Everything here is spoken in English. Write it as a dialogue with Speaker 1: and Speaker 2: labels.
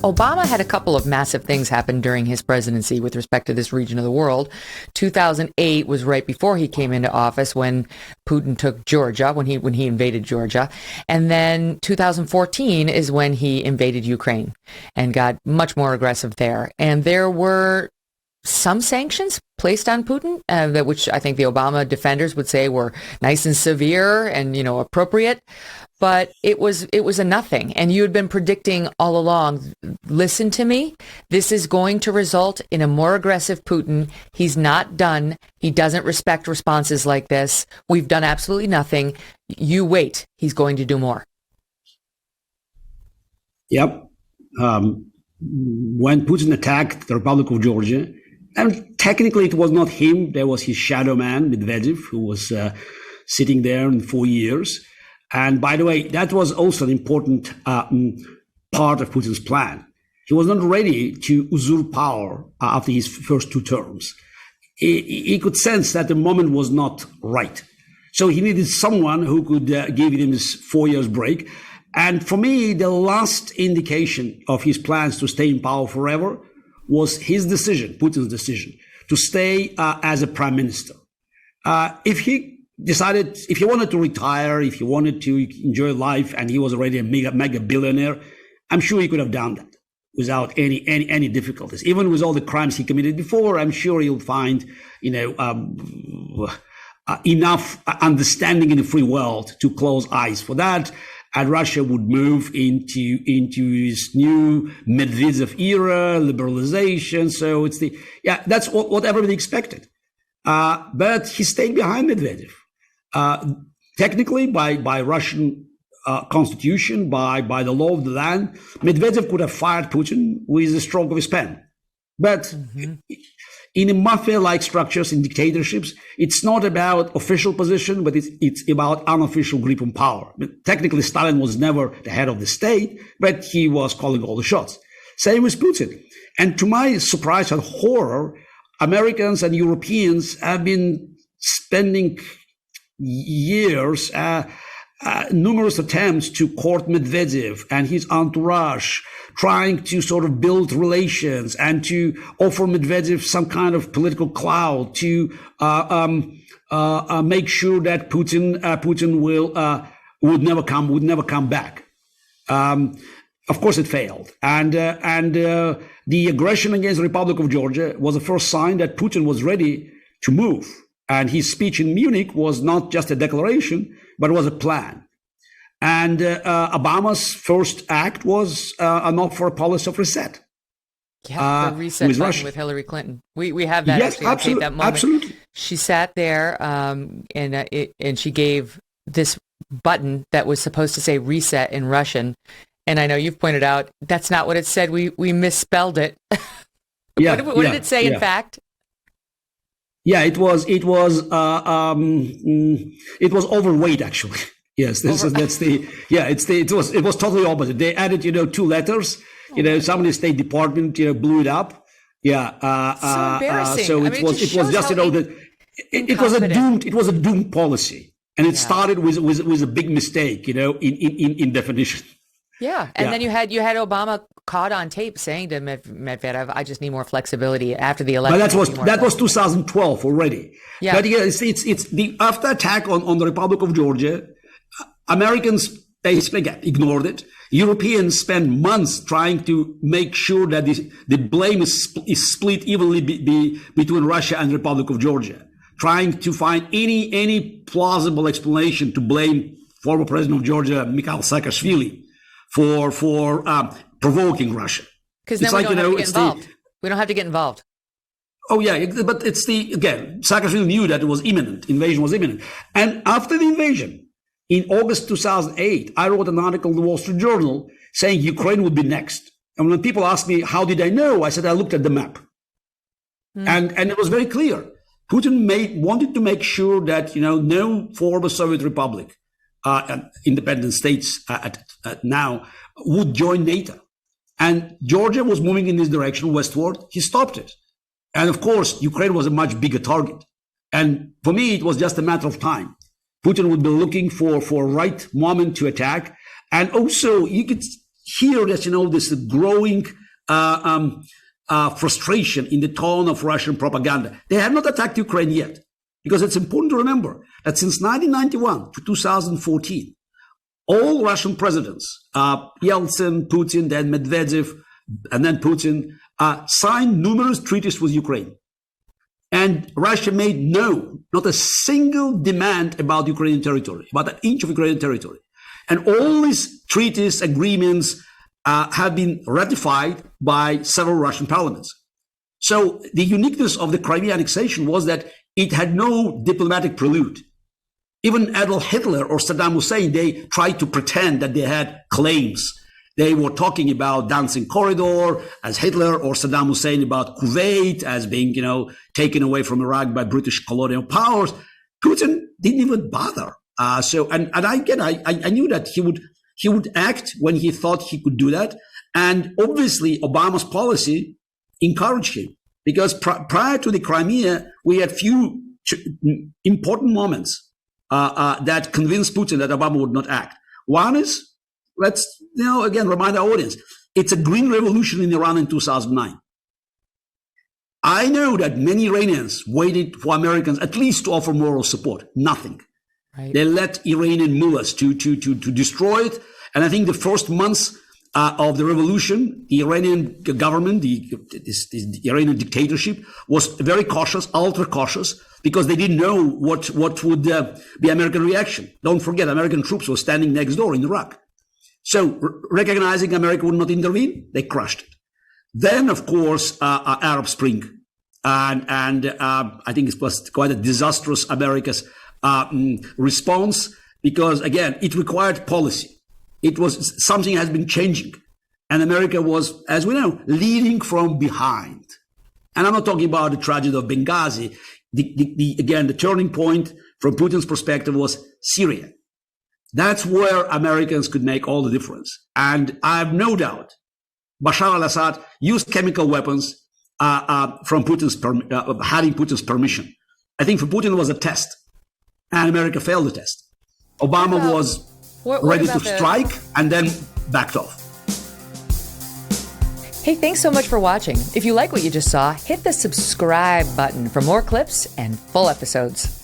Speaker 1: Obama had a couple of massive things happen during his presidency with respect to this region of the world. 2008 was right before he came into office when Putin took Georgia, when he invaded Georgia. And then 2014 is when he invaded Ukraine and got much more aggressive there. And there were some sanctions placed on Putin, which I think the Obama defenders would say were nice and severe and, appropriate. But it was a nothing. And you had been predicting all along, listen to me, this is going to result in a more aggressive Putin. He's not done. He doesn't respect responses like this. We've done absolutely nothing. You wait. He's going to do more.
Speaker 2: Yep. When Putin attacked the Republic of Georgia, and technically it was not him, there was his shadow man, Medvedev, who was sitting there in 4 years. And by the way, that was also an important part of Putin's plan. He was not ready to usurp power after his first 2 terms. He could sense that the moment was not right. So he needed someone who could give him this 4 years break. And for me, the last indication of his plans to stay in power forever was his decision, Putin's decision, to stay as a prime minister. If he wanted to retire, if he wanted to enjoy life, and he was already a mega billionaire, I'm sure he could have done that without any difficulties. Even with all the crimes he committed before, I'm sure he'll find, enough understanding in the free world to close eyes for that. And Russia would move into his new Medvedev era, liberalization. So that's what everybody expected. But he stayed behind Medvedev. Technically, by Russian constitution, by the law of the land, Medvedev could have fired Putin with a stroke of his pen. But in mafia-like structures, in dictatorships, it's not about official position, but it's about unofficial grip on power. But technically, Stalin was never the head of the state, but he was calling all the shots. Same with Putin. And to my surprise and horror, Americans and Europeans have been spending years, numerous attempts to court Medvedev and his entourage, trying to sort of build relations and to offer Medvedev some kind of political clout to make sure that Putin would never come back. Of course, it failed, and the aggression against the Republic of Georgia was the first sign that Putin was ready to move. And his speech in Munich was not just a declaration, but it was a plan. And Obama's first act was an offer policy of reset.
Speaker 1: Yeah, the reset button Russia. With Hillary Clinton. We have that.
Speaker 2: Yes, absolutely.
Speaker 1: That moment.
Speaker 2: Absolutely.
Speaker 1: She sat there and she gave this button that was supposed to say reset in Russian. And I know you've pointed out that's not what it said. We misspelled it.
Speaker 2: Yeah,
Speaker 1: what did it say in fact?
Speaker 2: Yeah, it was overweight actually. Yes, it was totally opposite. They added, 2 letters, somebody State Department, blew it up. Yeah.
Speaker 1: So embarrassing.
Speaker 2: So it was just, it was a doomed policy. And it started with a big mistake, in definition.
Speaker 1: Yeah. And then you had Obama caught on tape saying to Medvedev, I just need more flexibility after the election.
Speaker 2: But that was 2012 already. Yeah. But it's the after attack on the Republic of Georgia, Americans basically ignored it. Europeans spent months trying to make sure that the blame is split evenly between Russia and the Republic of Georgia, trying to find any plausible explanation to blame former president of Georgia, Mikhail Saakashvili, for provoking Russia.
Speaker 1: Because then we don't have to get involved. We don't have to get involved.
Speaker 2: Oh, yeah. But Saakashvili knew that it was imminent. Invasion was imminent. And after the invasion, in August 2008, I wrote an article in the Wall Street Journal saying Ukraine would be next. And when people asked me, how did I know? I said, I looked at the map. And it was very clear. Putin wanted to make sure that, no former Soviet republic, independent states now would join NATO. And Georgia was moving in this direction westward. He stopped it. And of course, Ukraine was a much bigger target. And for me, it was just a matter of time. Putin would be looking for a right moment to attack. And also, you could hear that, this growing frustration in the tone of Russian propaganda. They have not attacked Ukraine yet, because it's important to remember that since 1991 to 2014, all Russian presidents, Yeltsin, Putin, then Medvedev, and then Putin, signed numerous treaties with Ukraine. And Russia made not a single demand about Ukrainian territory, about an inch of Ukrainian territory. And all these treaties, agreements, have been ratified by several Russian parliaments. So the uniqueness of the Crimea annexation was that it had no diplomatic prelude. Even Adolf Hitler or Saddam Hussein, they tried to pretend that they had claims. They were talking about Dancing Corridor as Hitler, or Saddam Hussein about Kuwait as being, taken away from Iraq by British colonial powers. Putin didn't even bother. I knew that he would act when he thought he could do that. And obviously, Obama's policy encouraged him, because prior to the Crimea, we had few important moments that convinced Putin that Obama would not act. One is, let's again remind our audience, it's a green revolution in Iran in 2009. I know that many Iranians waited for Americans at least to offer moral support. Nothing. Right. They let Iranian mullahs to destroy it. And I think the first months of the revolution, the Iranian government, the Iranian dictatorship was very cautious, ultra cautious, because they didn't know what would be American reaction. Don't forget, American troops were standing next door in Iraq. So recognizing America would not intervene, they crushed it. Then, of course, Arab Spring. And I think it was quite a disastrous America's response, because, again, it required policy. It was something has been changing. And America was, as we know, leading from behind. And I'm not talking about the tragedy of Benghazi. Again, the turning point from Putin's perspective was Syria. That's where Americans could make all the difference. And I have no doubt Bashar al-Assad used chemical weapons from having Putin's permission. I think for Putin it was a test, and America failed the test. Obama was ready to strike and then backed off.
Speaker 1: Hey, thanks so much for watching. If you like what you just saw, hit the subscribe button for more clips and full episodes.